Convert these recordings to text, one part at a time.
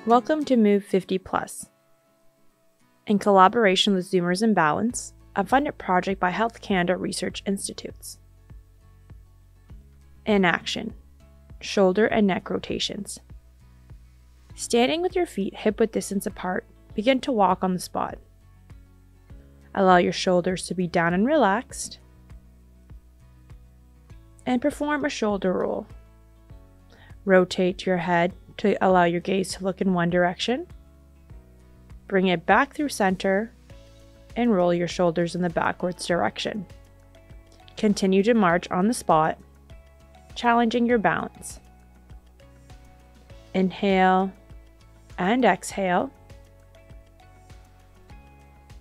Welcome to Move 50 Plus. In collaboration with Zoomers in Balance, a funded project by Health Canada Research Institutes. In action, shoulder and neck rotations. Standing with your feet hip-width distance apart, begin to walk on the spot. Allow your shoulders to be down and relaxed, and perform a shoulder roll. Rotate your head to allow your gaze to look in one direction. Bring it back through center and roll your shoulders in the backwards direction. Continue to march on the spot, challenging your balance. Inhale and exhale.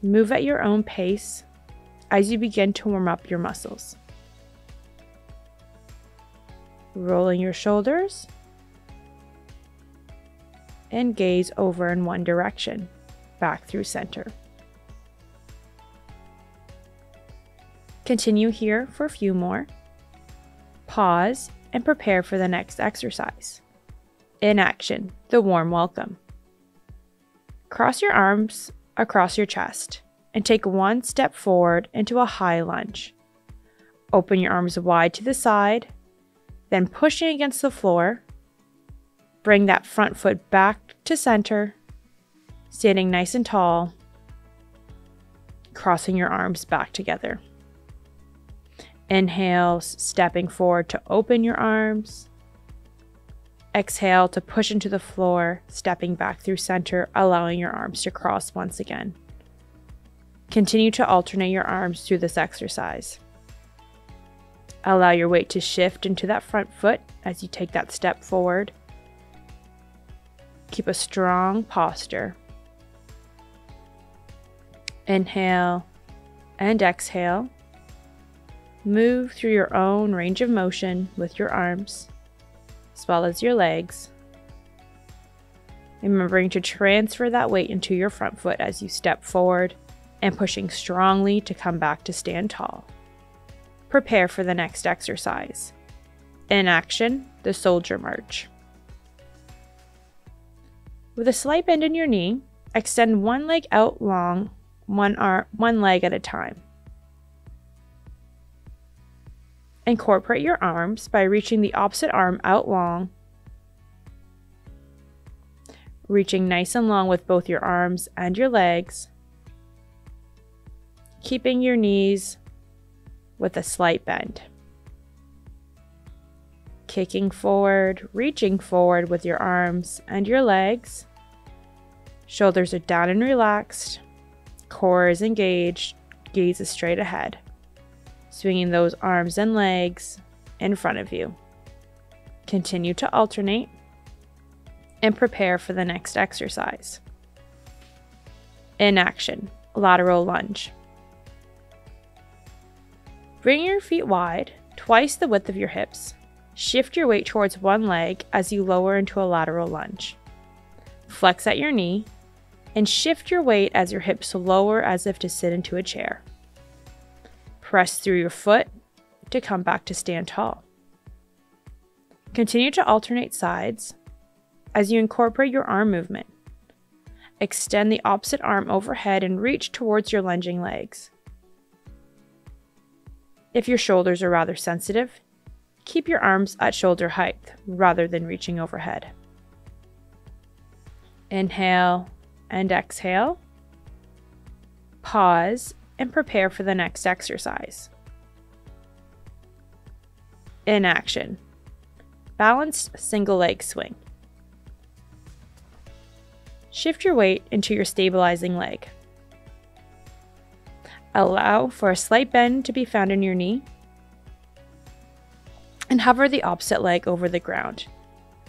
Move at your own pace as you begin to warm up your muscles. Rolling your shoulders and gaze over in one direction, back through center. Continue here for a few more. Pause and prepare for the next exercise. In action, the warm welcome. Cross your arms across your chest and take one step forward into a high lunge. Open your arms wide to the side, then pushing against the floor. Bring that front foot back to center, standing nice and tall, crossing your arms back together. Inhale, stepping forward to open your arms. Exhale to push into the floor, stepping back through center, allowing your arms to cross once again. Continue to alternate your arms through this exercise. Allow your weight to shift into that front foot as you take that step forward. Keep a strong posture. Inhale and exhale. Move through your own range of motion with your arms, as well as your legs. Remembering to transfer that weight into your front foot as you step forward and pushing strongly to come back to stand tall. Prepare for the next exercise. In action, the soldier march. With a slight bend in your knee, extend one leg out long, one leg at a time. Incorporate your arms by reaching the opposite arm out long, reaching nice and long with both your arms and your legs, keeping your knees with a slight bend. Kicking forward, reaching forward with your arms and your legs. Shoulders are down and relaxed. Core is engaged. Gaze is straight ahead. Swinging those arms and legs in front of you. Continue to alternate and prepare for the next exercise. In action, lateral lunge. Bring your feet wide, twice the width of your hips. Shift your weight towards one leg as you lower into a lateral lunge. Flex at your knee and shift your weight as your hips lower as if to sit into a chair. Press through your foot to come back to stand tall. Continue to alternate sides as you incorporate your arm movement. Extend the opposite arm overhead and reach towards your lunging legs. If your shoulders are rather sensitive, keep your arms at shoulder height rather than reaching overhead. Inhale and exhale. Pause and prepare for the next exercise. In action, balanced single leg swing. Shift your weight into your stabilizing leg. Allow for a slight bend to be found in your knee and hover the opposite leg over the ground.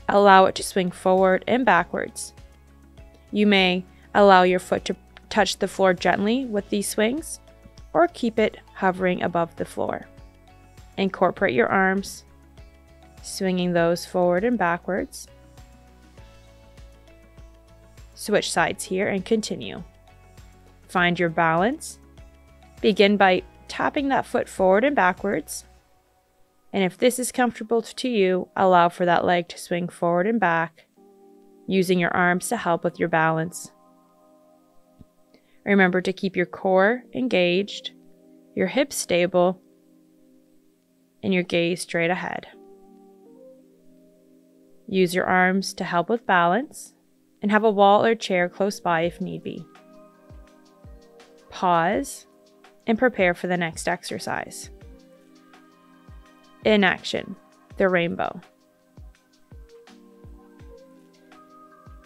Allow it to swing forward and backwards. You may allow your foot to touch the floor gently with these swings or keep it hovering above the floor. Incorporate your arms, swinging those forward and backwards. Switch sides here and continue. Find your balance. Begin by tapping that foot forward and backwards. And if this is comfortable to you, allow for that leg to swing forward and back using your arms to help with your balance. Remember to keep your core engaged, your hips stable, and your gaze straight ahead. Use your arms to help with balance and have a wall or chair close by if need be. Pause and prepare for the next exercise. In action, the rainbow.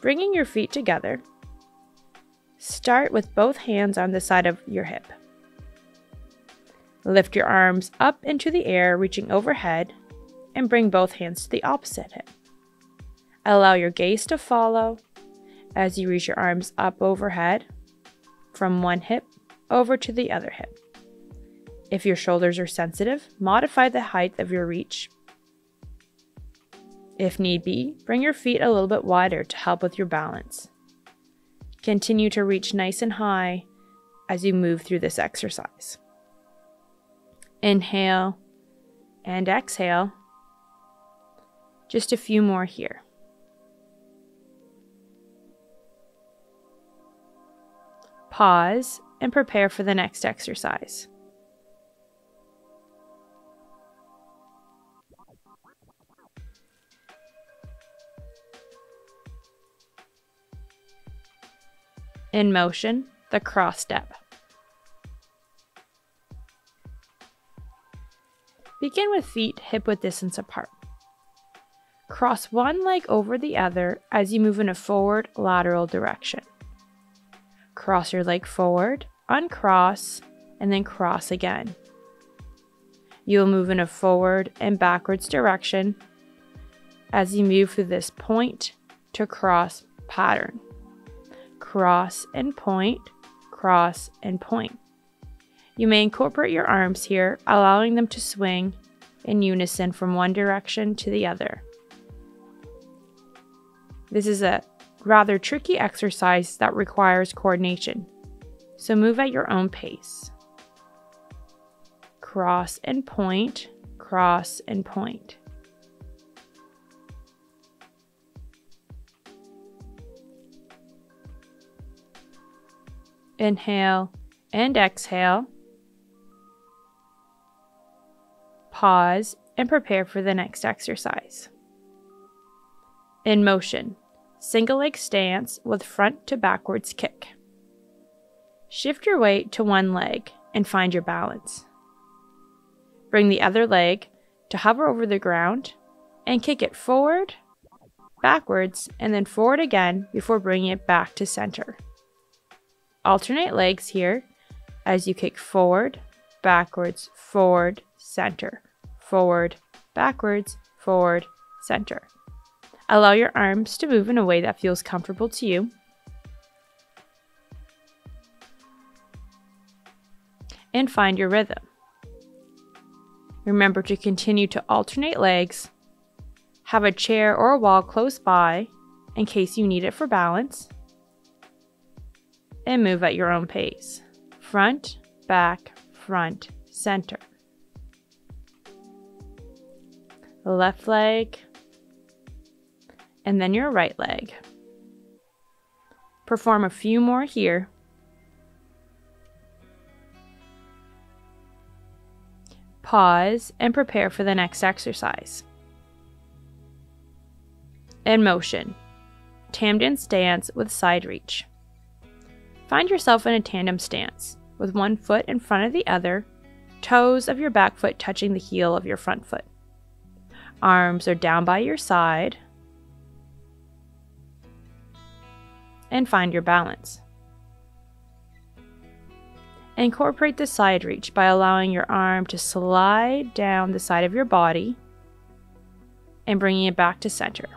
Bringing your feet together, start with both hands on the side of your hip. Lift your arms up into the air, reaching overhead, and bring both hands to the opposite hip. Allow your gaze to follow as you reach your arms up overhead from one hip over to the other hip. If your shoulders are sensitive, modify the height of your reach. If need be, bring your feet a little bit wider to help with your balance. Continue to reach nice and high as you move through this exercise. Inhale and exhale. Just a few more here. Pause and prepare for the next exercise. In motion, the cross step. Begin with feet hip-width distance apart. Cross one leg over the other as you move in a forward lateral direction. Cross your leg forward, uncross, and then cross again. You will move in a forward and backwards direction as you move through this point to cross pattern. Cross and point, cross and point. You may incorporate your arms here, allowing them to swing in unison from one direction to the other. This is a rather tricky exercise that requires coordination, so move at your own pace. Cross and point, cross and point. Inhale and exhale. Pause and prepare for the next exercise. In motion, single leg stance with front to backwards kick. Shift your weight to one leg and find your balance. Bring the other leg to hover over the ground and kick it forward, backwards, and then forward again before bringing it back to center. Alternate legs here as you kick forward, backwards, forward, center, forward, backwards, forward, center. Allow your arms to move in a way that feels comfortable to you. And find your rhythm. Remember to continue to alternate legs. Have a chair or a wall close by in case you need it for balance. And move at your own pace. Front, back, front, center. Left leg, and then your right leg. Perform a few more here. Pause and prepare for the next exercise. In motion, tandem stance with side reach. Find yourself in a tandem stance with one foot in front of the other, toes of your back foot touching the heel of your front foot. Arms are down by your side. And find your balance. Incorporate the side reach by allowing your arm to slide down the side of your body and bringing it back to center.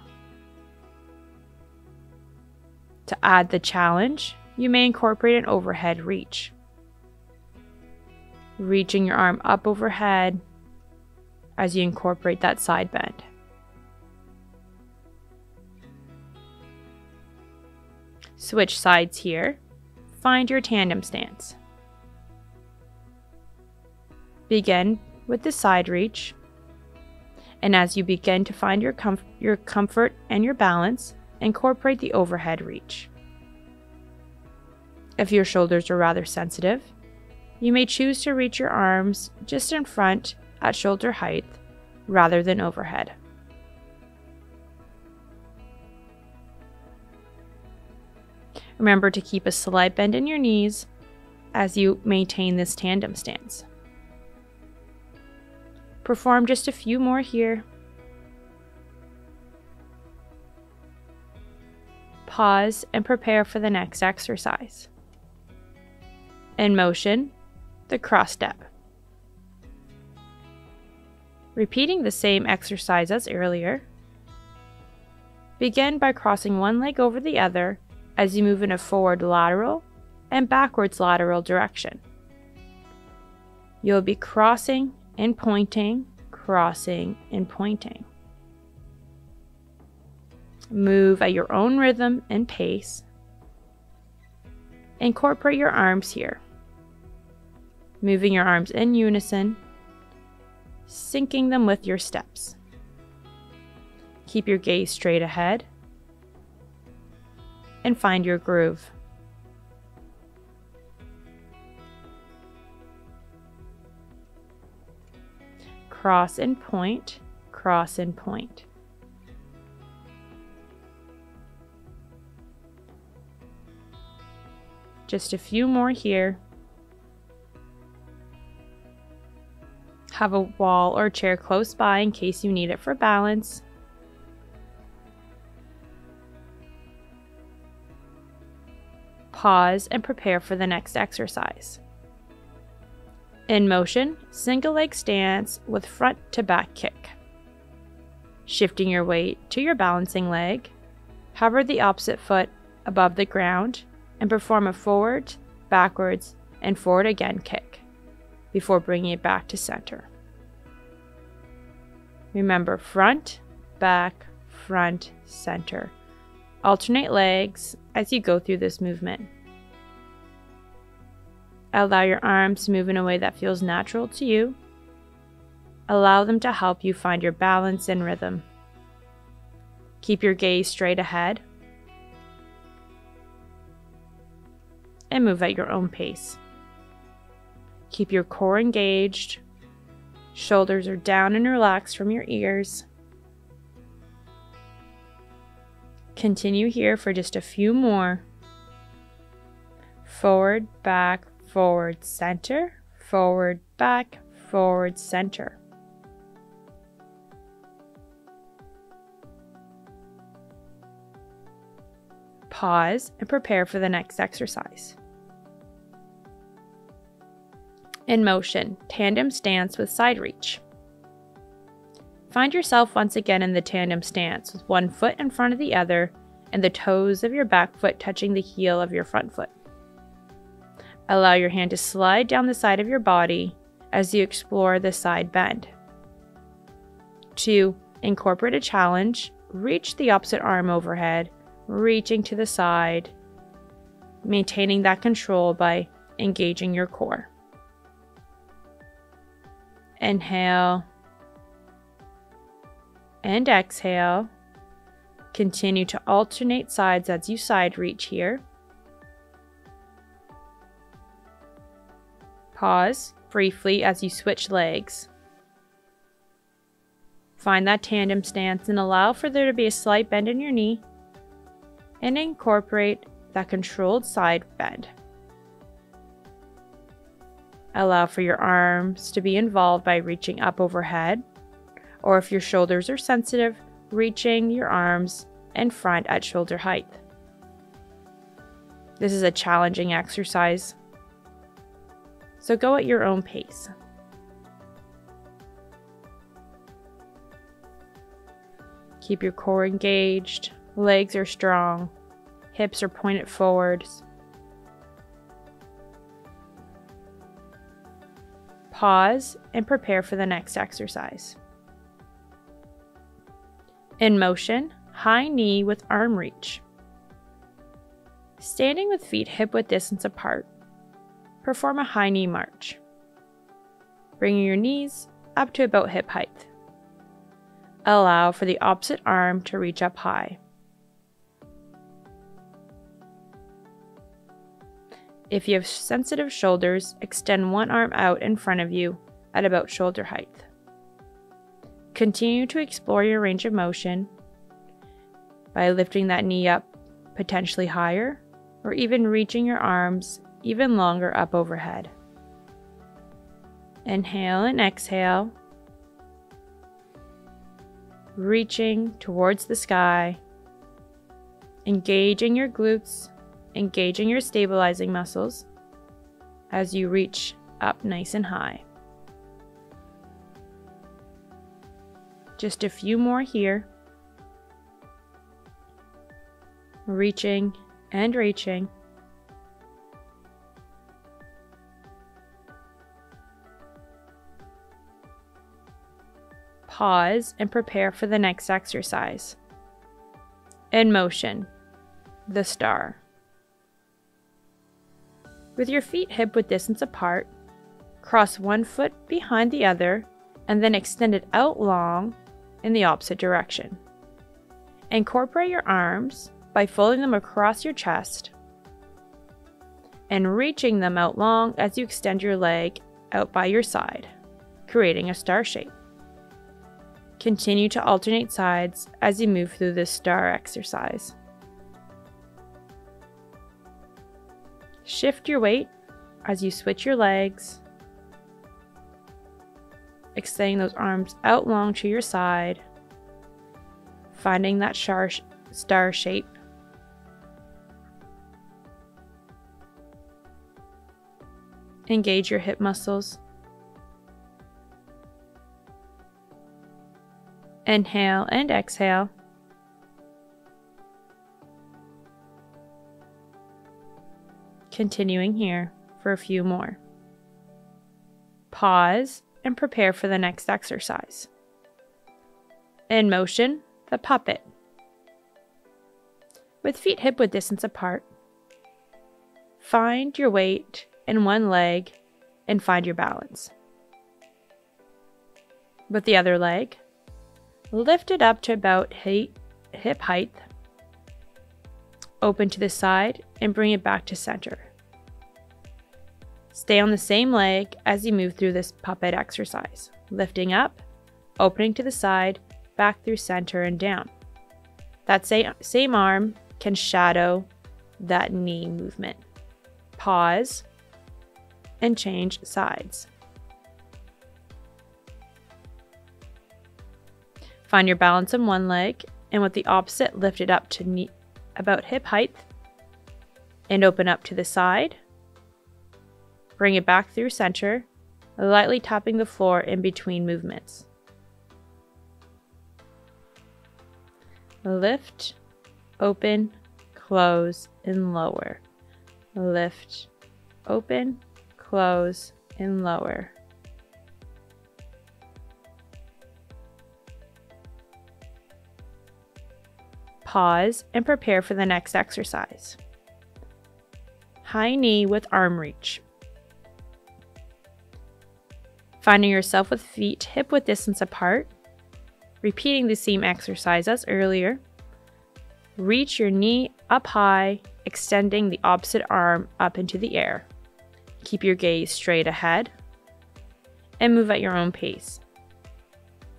To add the challenge, you may incorporate an overhead reach. Reaching your arm up overhead as you incorporate that side bend. Switch sides here. Find your tandem stance. Begin with the side reach, and as you begin to find your comfort and your balance, incorporate the overhead reach. If your shoulders are rather sensitive, you may choose to reach your arms just in front at shoulder height rather than overhead. Remember to keep a slight bend in your knees as you maintain this tandem stance. Perform just a few more here. Pause and prepare for the next exercise. In motion, the cross step. Repeating the same exercise as earlier, begin by crossing one leg over the other as you move in a forward lateral and backwards lateral direction. You'll be crossing and pointing, crossing and pointing. Move at your own rhythm and pace. Incorporate your arms here, moving your arms in unison, syncing them with your steps. Keep your gaze straight ahead and find your groove. Cross and point, cross and point. Just a few more here. Have a wall or chair close by in case you need it for balance. Pause and prepare for the next exercise. In motion, single leg stance with front to back kick. Shifting your weight to your balancing leg, hover the opposite foot above the ground and perform a forward, backwards, and forward again kick before bringing it back to center. Remember front, back, front, center. Alternate legs as you go through this movement. Allow your arms to move in a way that feels natural to you. Allow them to help you find your balance and rhythm. Keep your gaze straight ahead and move at your own pace. Keep your core engaged. Shoulders are down and relaxed from your ears. Continue here for just a few more. Forward, back, forward, center, forward, back, forward, center. Pause and prepare for the next exercise. In motion, tandem stance with side reach. Find yourself once again in the tandem stance with one foot in front of the other and the toes of your back foot touching the heel of your front foot. Allow your hand to slide down the side of your body as you explore the side bend. To incorporate a challenge, reach the opposite arm overhead, reaching to the side, maintaining that control by engaging your core. Inhale and exhale. Continue to alternate sides as you side reach here. Pause briefly as you switch legs. Find that tandem stance and allow for there to be a slight bend in your knee and incorporate that controlled side bend. Allow for your arms to be involved by reaching up overhead, or if your shoulders are sensitive, reaching your arms in front at shoulder height. This is a challenging exercise, so go at your own pace. Keep your core engaged, legs are strong, hips are pointed forwards. Pause and prepare for the next exercise. In motion, high knee with arm reach. Standing with feet hip-width distance apart, perform a high knee march. Bringing your knees up to about hip height. Allow for the opposite arm to reach up high. If you have sensitive shoulders, extend one arm out in front of you at about shoulder height. Continue to explore your range of motion by lifting that knee up potentially higher, or even reaching your arms even longer up overhead. Inhale and exhale, reaching towards the sky, engaging your glutes, engaging your stabilizing muscles as you reach up nice and high. Just a few more here. Reaching and reaching. Pause and prepare for the next exercise. In motion, the star. With your feet hip-width distance apart, cross one foot behind the other and then extend it out long in the opposite direction. Incorporate your arms by folding them across your chest and reaching them out long as you extend your leg out by your side, creating a star shape. Continue to alternate sides as you move through this star exercise. Shift your weight as you switch your legs, extending those arms out long to your side, finding that star shape. Engage your hip muscles. Inhale and exhale. Continuing here for a few more. Pause and prepare for the next exercise. In motion, the puppet. With feet hip-width distance apart, find your weight in one leg and find your balance. With the other leg, lift it up to about hip height, open to the side, and bring it back to center. Stay on the same leg as you move through this puppet exercise, lifting up, opening to the side, back through center and down. That same arm can shadow that knee movement. Pause and change sides. Find your balance in one leg, and with the opposite, lift it up to about hip height and open up to the side. Bring it back through center, lightly tapping the floor in between movements. Lift, open, close, and lower. Lift, open, close, and lower. Pause and prepare for the next exercise. High knee with arm reach. Finding yourself with feet hip-width distance apart, repeating the same exercise as earlier. Reach your knee up high, extending the opposite arm up into the air. Keep your gaze straight ahead and move at your own pace.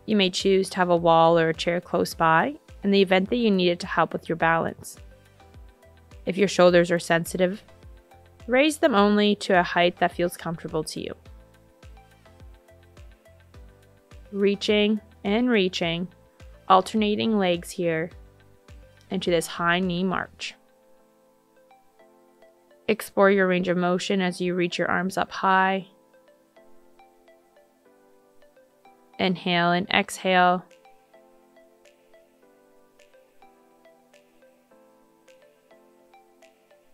You may choose to have a wall or a chair close by in the event that you need it to help with your balance. If your shoulders are sensitive, raise them only to a height that feels comfortable to you. Reaching and reaching, alternating legs here into this high knee march. Explore your range of motion as you reach your arms up high. Inhale and exhale.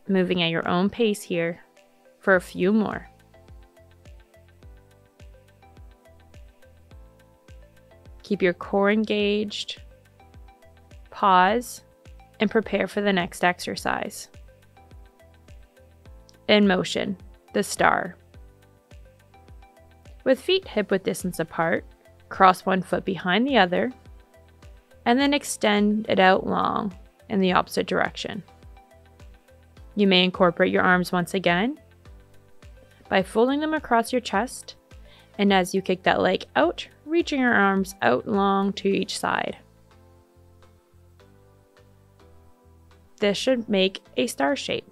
Moving at your own pace here for a few more. Keep your core engaged. Pause and prepare for the next exercise. In motion, the star. With feet hip-width distance apart, cross one foot behind the other, and then extend it out long in the opposite direction. You may incorporate your arms once again by folding them across your chest, and as you kick that leg out, reaching your arms out long to each side. This should make a star shape.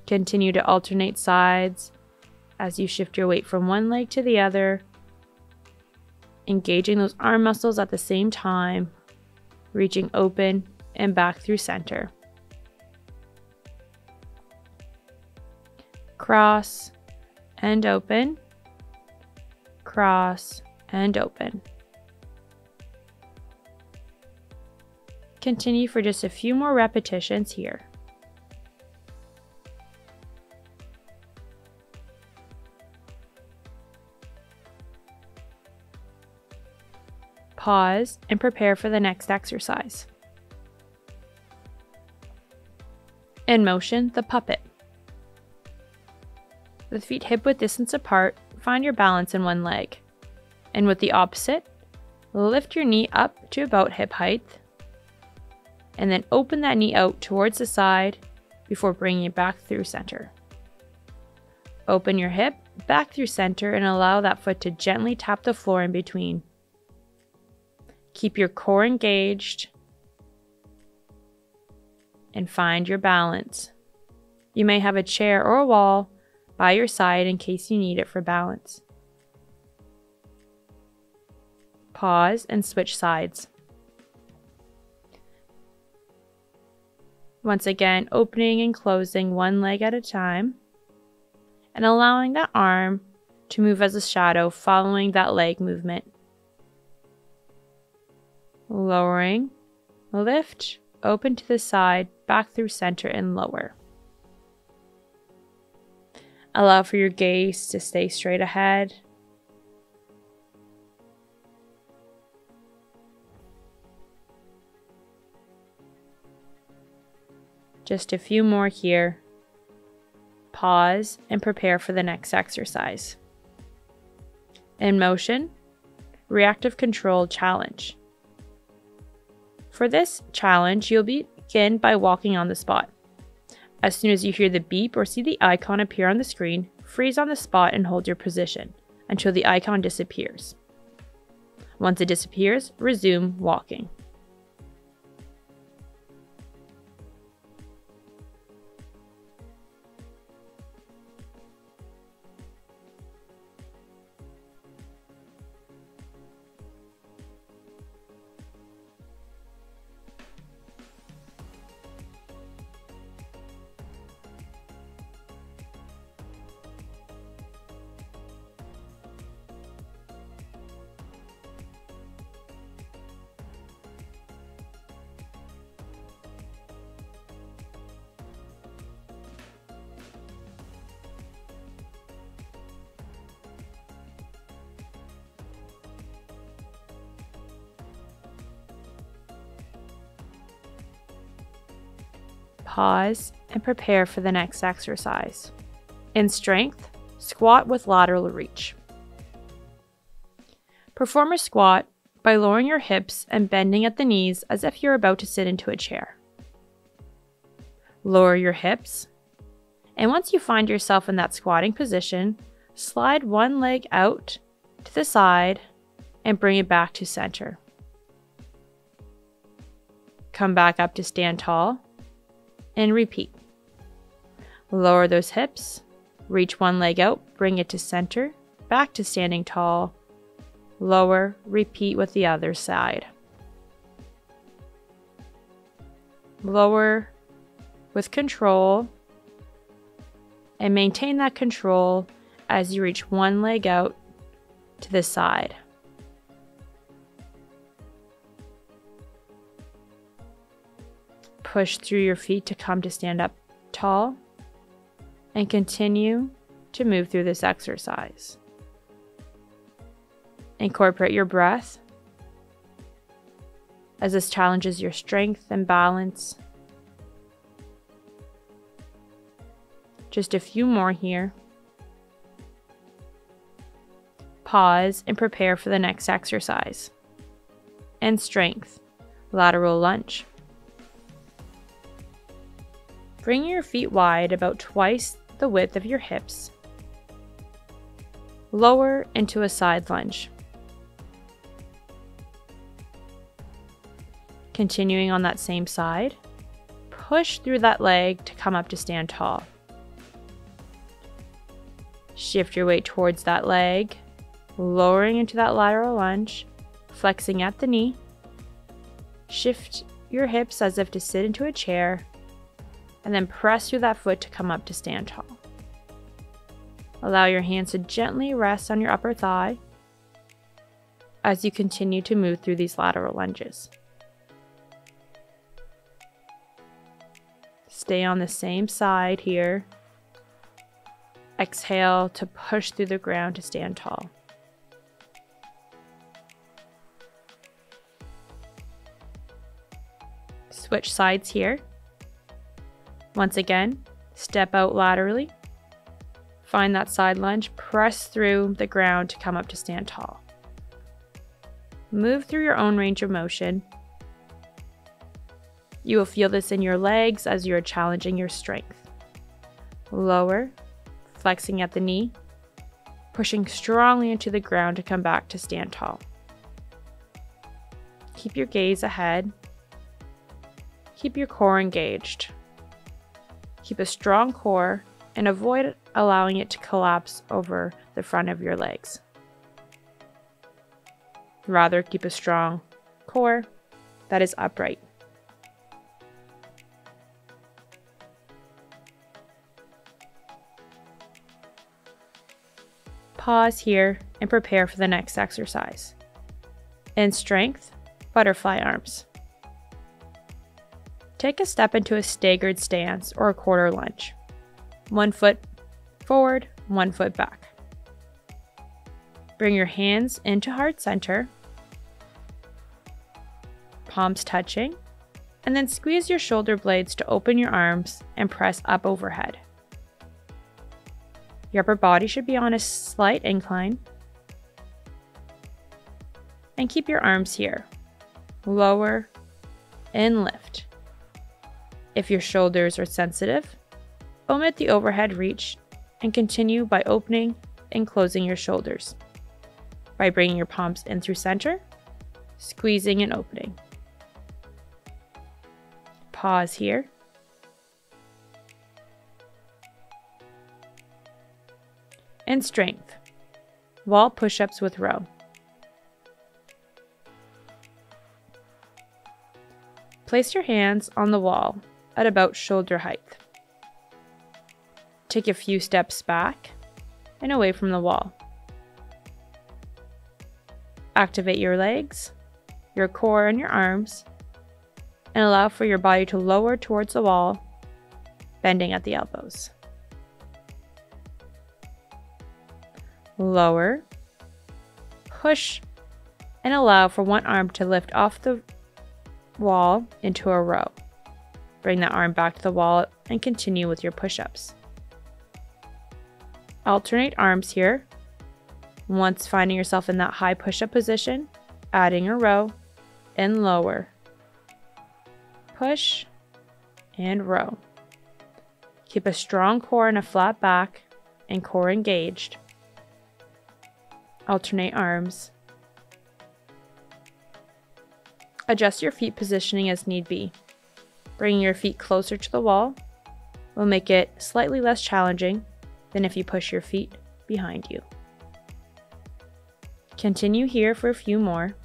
Continue to alternate sides as you shift your weight from one leg to the other, engaging those arm muscles at the same time, reaching open and back through center. Cross and open, cross and open. Continue for just a few more repetitions here. Pause and prepare for the next exercise. In motion, the puppet. With feet hip-width distance apart, find your balance in one leg. And with the opposite, lift your knee up to about hip height, and then open that knee out towards the side before bringing it back through center. Open your hip back through center and allow that foot to gently tap the floor in between. Keep your core engaged and find your balance. You may have a chair or a wall by your side in case you need it for balance. Pause and switch sides. Once again, opening and closing one leg at a time and allowing that arm to move as a shadow following that leg movement. Lowering, lift, open to the side, back through center and lower. Allow for your gaze to stay straight ahead. Just a few more here. Pause and prepare for the next exercise. In motion, reactive control challenge. For this challenge, you'll begin by walking on the spot. As soon as you hear the beep or see the icon appear on the screen, freeze on the spot and hold your position until the icon disappears. Once it disappears, resume walking. Pause and prepare for the next exercise. In strength, squat with lateral reach. Perform a squat by lowering your hips and bending at the knees as if you're about to sit into a chair. Lower your hips, and once you find yourself in that squatting position, slide one leg out to the side and bring it back to center. Come back up to stand tall and repeat. Lower those hips, reach one leg out, bring it to center, back to standing tall, lower, repeat with the other side. Lower with control and maintain that control as you reach one leg out to the side. Push through your feet to come to stand up tall and continue to move through this exercise. Incorporate your breath as this challenges your strength and balance. Just a few more here. Pause and prepare for the next exercise. And strength, lateral lunge. Bring your feet wide, about twice the width of your hips, lower into a side lunge. Continuing on that same side, push through that leg to come up to stand tall. Shift your weight towards that leg, lowering into that lateral lunge, flexing at the knee. Shift your hips as if to sit into a chair, and then press through that foot to come up to stand tall. Allow your hands to gently rest on your upper thigh as you continue to move through these lateral lunges. Stay on the same side here. Exhale to push through the ground to stand tall. Switch sides here. Once again, step out laterally. Find that side lunge, press through the ground to come up to stand tall. Move through your own range of motion. You will feel this in your legs as you are challenging your strength. Lower, flexing at the knee, pushing strongly into the ground to come back to stand tall. Keep your gaze ahead. Keep your core engaged. Keep a strong core and avoid allowing it to collapse over the front of your legs. Rather, keep a strong core that is upright. Pause here and prepare for the next exercise. In strength, butterfly arms. Take a step into a staggered stance or a quarter lunge. 1 foot forward, 1 foot back. Bring your hands into heart center, palms touching, and then squeeze your shoulder blades to open your arms and press up overhead. Your upper body should be on a slight incline. And keep your arms here. Lower and lift. If your shoulders are sensitive, omit the overhead reach and continue by opening and closing your shoulders. By bringing your palms in through center, squeezing and opening. Pause here. And strength. Wall push-ups with row. Place your hands on the wall at about shoulder height. Take a few steps back and away from the wall. Activate your legs, your core, and your arms, and allow for your body to lower towards the wall, bending at the elbows. Lower, push, and allow for one arm to lift off the wall into a row. Bring that arm back to the wall and continue with your push-ups. Alternate arms here. Once finding yourself in that high push-up position, adding a row and lower. Push and row. Keep a strong core and a flat back and core engaged. Alternate arms. Adjust your feet positioning as need be. Bringing your feet closer to the wall will make it slightly less challenging than if you push your feet behind you. Continue here for a few more.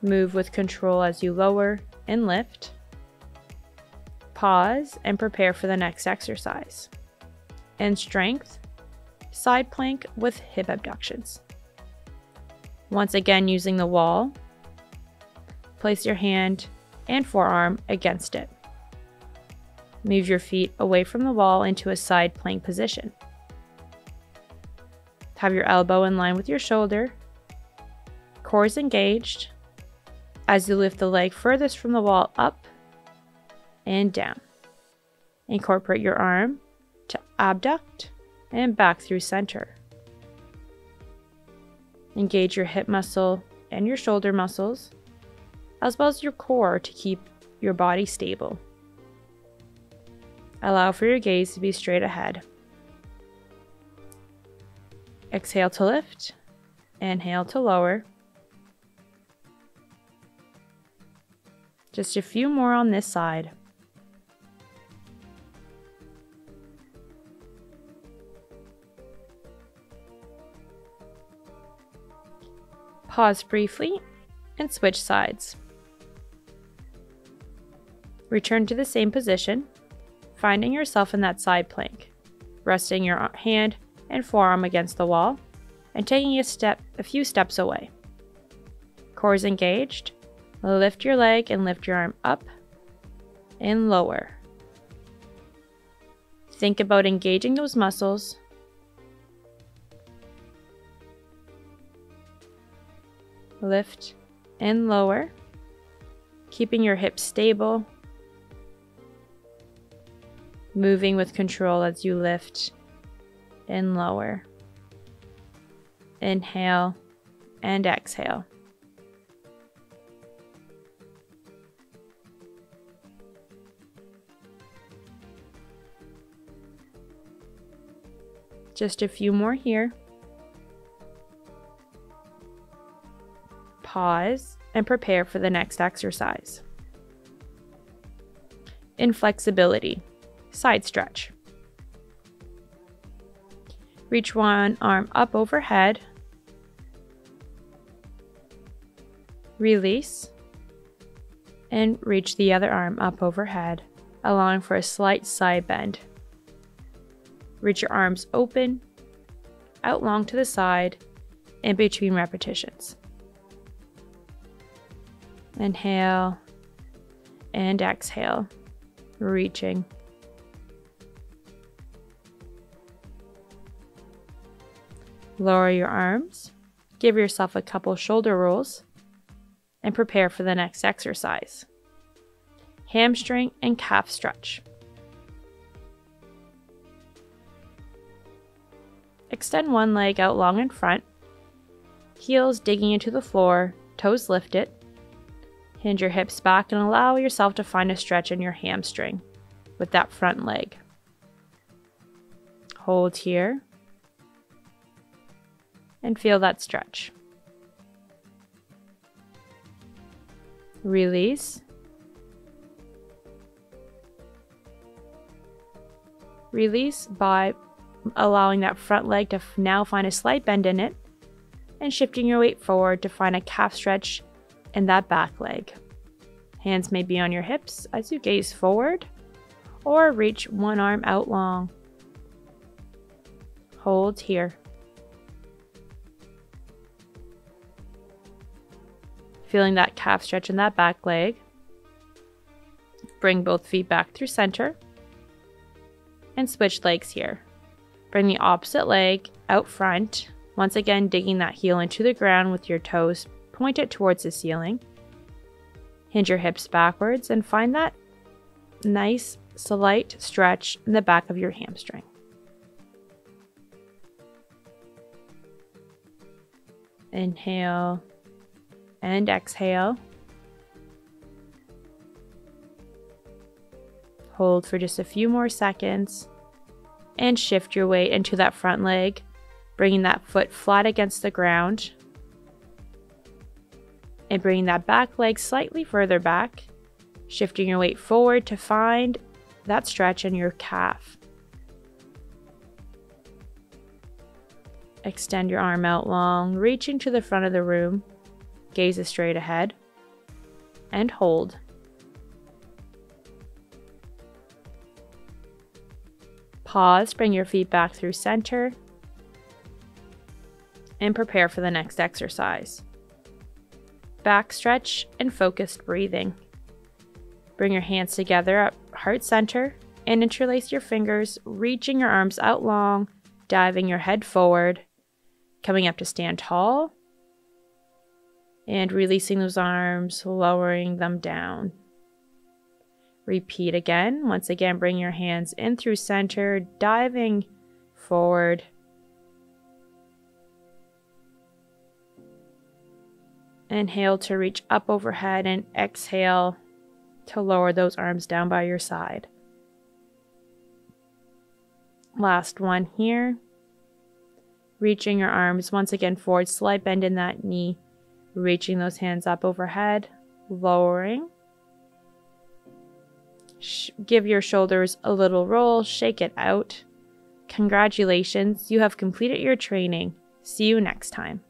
Move with control as you lower and lift. Pause and prepare for the next exercise. In strength, side plank with hip abductions. Once again, using the wall, place your hand and forearm against it. Move your feet away from the wall into a side plank position. Have your elbow in line with your shoulder. Core is engaged as you lift the leg furthest from the wall up and down. Incorporate your arm to abduct and back through center. Engage your hip muscle and your shoulder muscles, as well as your core to keep your body stable. Allow for your gaze to be straight ahead. Exhale to lift. Inhale to lower. Just a few more on this side. Pause briefly and switch sides. Return to the same position, finding yourself in that side plank, resting your hand and forearm against the wall and taking a few steps away. Core is engaged. Lift your leg and lift your arm up and lower. Think about engaging those muscles. Lift and lower, keeping your hips stable, moving with control as you lift and lower. Inhale and exhale. Just a few more here. Pause and prepare for the next exercise. Inflexibility, side stretch. Reach one arm up overhead. Release. And reach the other arm up overhead, allowing for a slight side bend. Reach your arms open, out long to the side, in between repetitions. Inhale and exhale, reaching. Lower your arms, give yourself a couple shoulder rolls, and prepare for the next exercise. Hamstring and calf stretch. Extend one leg out long in front, heels digging into the floor, toes lifted. Hinge your hips back and allow yourself to find a stretch in your hamstring with that front leg. Hold here and feel that stretch. Release. Release by allowing that front leg to now find a slight bend in it and shifting your weight forward to find a calf stretch in that back leg. Hands may be on your hips as you gaze forward or reach one arm out long. Hold here. Feeling that calf stretch in that back leg. Bring both feet back through center and switch legs here. Bring the opposite leg out front, once again digging that heel into the ground with your toes pointed towards the ceiling. Hinge your hips backwards and find that nice slight stretch in the back of your hamstring. Inhale and exhale. Hold for just a few more seconds and shift your weight into that front leg, bringing that foot flat against the ground and bringing that back leg slightly further back, shifting your weight forward to find that stretch in your calf. Extend your arm out long, reaching to the front of the room, gaze straight ahead, and hold. Pause, bring your feet back through center, and prepare for the next exercise. Back stretch and focused breathing. Bring your hands together at heart center and interlace your fingers, reaching your arms out long, diving your head forward, coming up to stand tall, and releasing those arms, lowering them down. Repeat again. Once again, bring your hands in through center, diving forward. Inhale to reach up overhead and exhale to lower those arms down by your side. Last one here. Reaching your arms once again forward, slight bend in that knee, reaching those hands up overhead, lowering. Give your shoulders a little roll, shake it out. Congratulations, you have completed your training. See you next time.